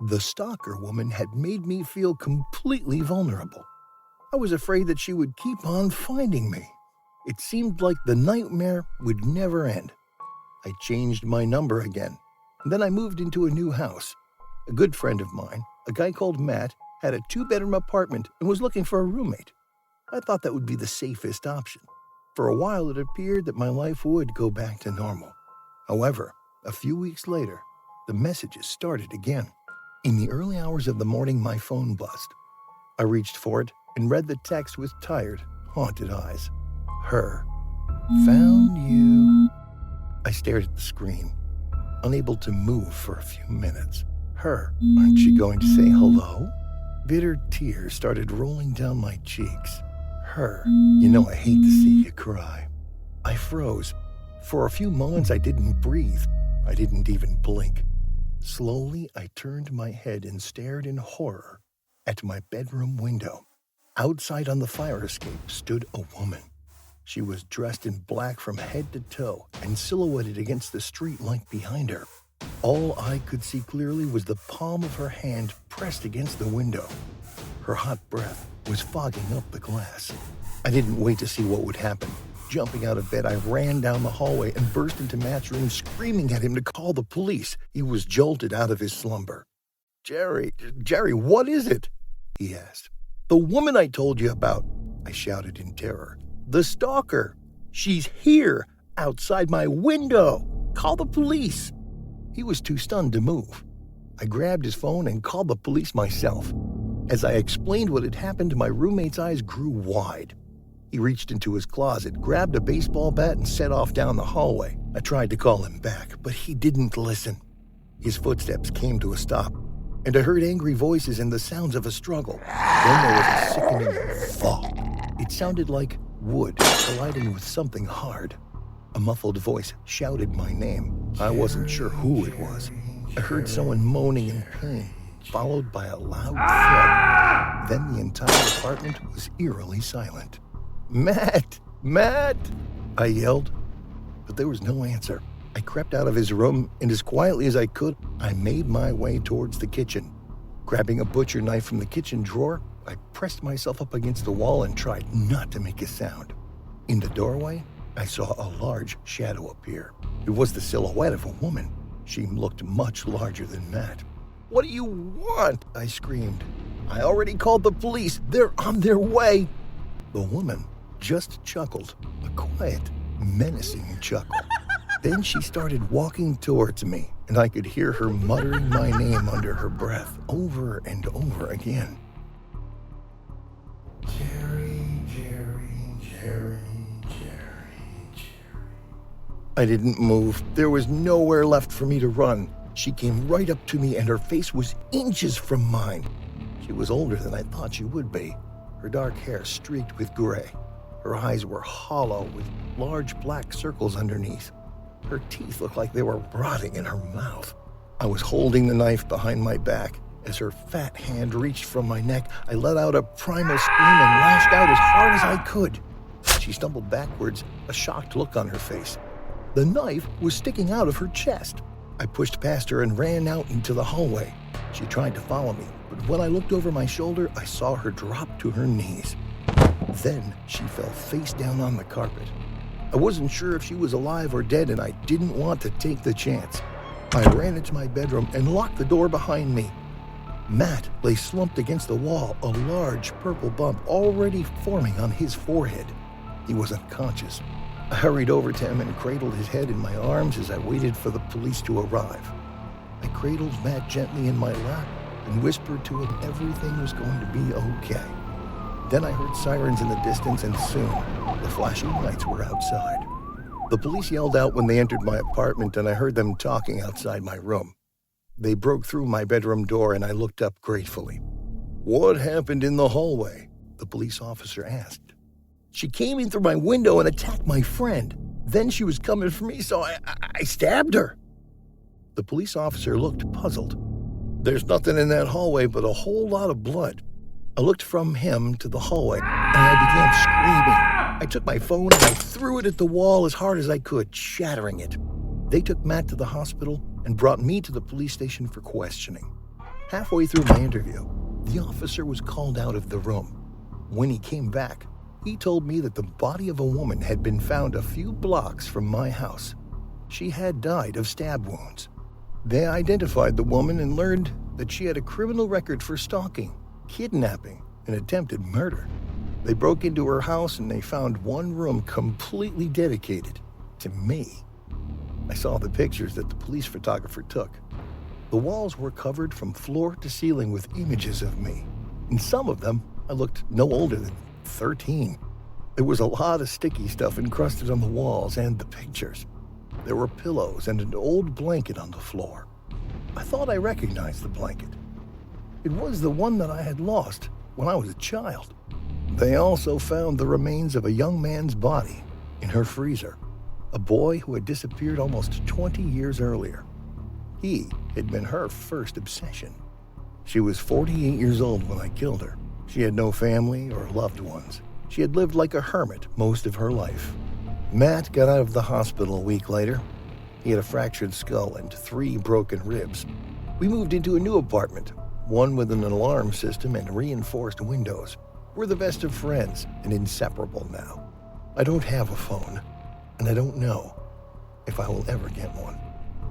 The stalker woman had made me feel completely vulnerable. I was afraid that she would keep on finding me. It seemed like the nightmare would never end. I changed my number again. Then I moved into a new house. A good friend of mine, a guy called Matt, had a 2-bedroom apartment and was looking for a roommate. I thought that would be the safest option. For a while, it appeared that my life would go back to normal. However, a few weeks later, the messages started again. In the early hours of the morning, my phone buzzed. I reached for it and read the text with tired, haunted eyes. Her. Found you. I stared at the screen, unable to move for a few minutes. Her. Aren't you going to say hello? Bitter tears started rolling down my cheeks. Her. You know I hate to see you cry. I froze. For a few moments I didn't breathe. I didn't even blink. Slowly I turned my head and stared in horror at my bedroom window. Outside on the fire escape stood a woman. She was dressed in black from head to toe and silhouetted against the street light behind her. All I could see clearly was the palm of her hand pressed against the window. Her hot breath was fogging up the glass. I didn't wait to see what would happen. Jumping out of bed, I ran down the hallway and burst into Matt's room, screaming at him to call the police. He was jolted out of his slumber. Jerry, what is it?" he asked. "The woman I told you about," I shouted in terror. "The stalker. She's here, outside my window. Call the police." He was too stunned to move. I grabbed his phone and called the police myself. As I explained what had happened, my roommate's eyes grew wide. He reached into his closet, grabbed a baseball bat, and set off down the hallway. I tried to call him back, but he didn't listen. His footsteps came to a stop, and I heard angry voices and the sounds of a struggle. Then there was a sickening thud. It sounded like wood colliding with something hard. A muffled voice shouted my name. I wasn't sure who it was. I heard someone moaning in pain, followed by a loud thud. Then the entire apartment was eerily silent. "Matt! Matt!" I yelled, but there was no answer. I crept out of his room, and as quietly as I could, I made my way towards the kitchen. Grabbing a butcher knife from the kitchen drawer, I pressed myself up against the wall and tried not to make a sound. In the doorway, I saw a large shadow appear. It was the silhouette of a woman. She looked much larger than Matt. "What do you want?" I screamed. "I already called the police. They're on their way." The woman just chuckled, a quiet, menacing chuckle. Then she started walking towards me, and I could hear her muttering my name under her breath over and over again. Jerry, Jerry, Jerry, Jerry, Jerry. I didn't move. There was nowhere left for me to run. She came right up to me, and her face was inches from mine. She was older than I thought she would be. Her dark hair streaked with gray. Her eyes were hollow with large black circles underneath. Her teeth looked like they were rotting in her mouth. I was holding the knife behind my back. As her fat hand reached from my neck, I let out a primal scream and lashed out as hard as I could. She stumbled backwards, a shocked look on her face. The knife was sticking out of her chest. I pushed past her and ran out into the hallway. She tried to follow me, but when I looked over my shoulder, I saw her drop to her knees. Then she fell face down on the carpet. I wasn't sure if she was alive or dead, and I didn't want to take the chance. I ran into my bedroom and locked the door behind me. Matt lay slumped against the wall, a large purple bump already forming on his forehead. He was unconscious. I hurried over to him and cradled his head in my arms as I waited for the police to arrive. I cradled Matt gently in my lap and whispered to him everything was going to be okay. Then I heard sirens in the distance, and soon the flashing lights were outside. The police yelled out when they entered my apartment, and I heard them talking outside my room. They broke through my bedroom door, and I looked up gratefully. "What happened in the hallway?" the police officer asked. "She came in through my window and attacked my friend. Then she was coming for me, so I stabbed her." The police officer looked puzzled. "There's nothing in that hallway but a whole lot of blood." I looked from him to the hallway, and I began screaming. I took my phone and I threw it at the wall as hard as I could, shattering it. They took Matt to the hospital and brought me to the police station for questioning. Halfway through my interview, the officer was called out of the room. When he came back, he told me that the body of a woman had been found a few blocks from my house. She had died of stab wounds. They identified the woman and learned that she had a criminal record for stalking, kidnapping, and attempted murder. They broke into her house and they found one room completely dedicated to me. I saw the pictures that the police photographer took. The walls were covered from floor to ceiling with images of me. In some of them, I looked no older than 13. There was a lot of sticky stuff encrusted on the walls and the pictures. There were pillows and an old blanket on the floor. I thought I recognized the blanket. It was the one that I had lost when I was a child. They also found the remains of a young man's body in her freezer, a boy who had disappeared almost 20 years earlier. He had been her first obsession. She was 48 years old when I killed her. She had no family or loved ones. She had lived like a hermit most of her life. Matt got out of the hospital a week later. He had a fractured skull and 3 broken ribs. We moved into a new apartment, one with an alarm system and reinforced windows. We're the best of friends and inseparable now. I don't have a phone, and I don't know if I will ever get one.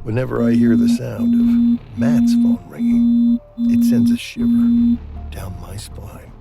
Whenever I hear the sound of Matt's phone ringing, it sends a shiver down my spine.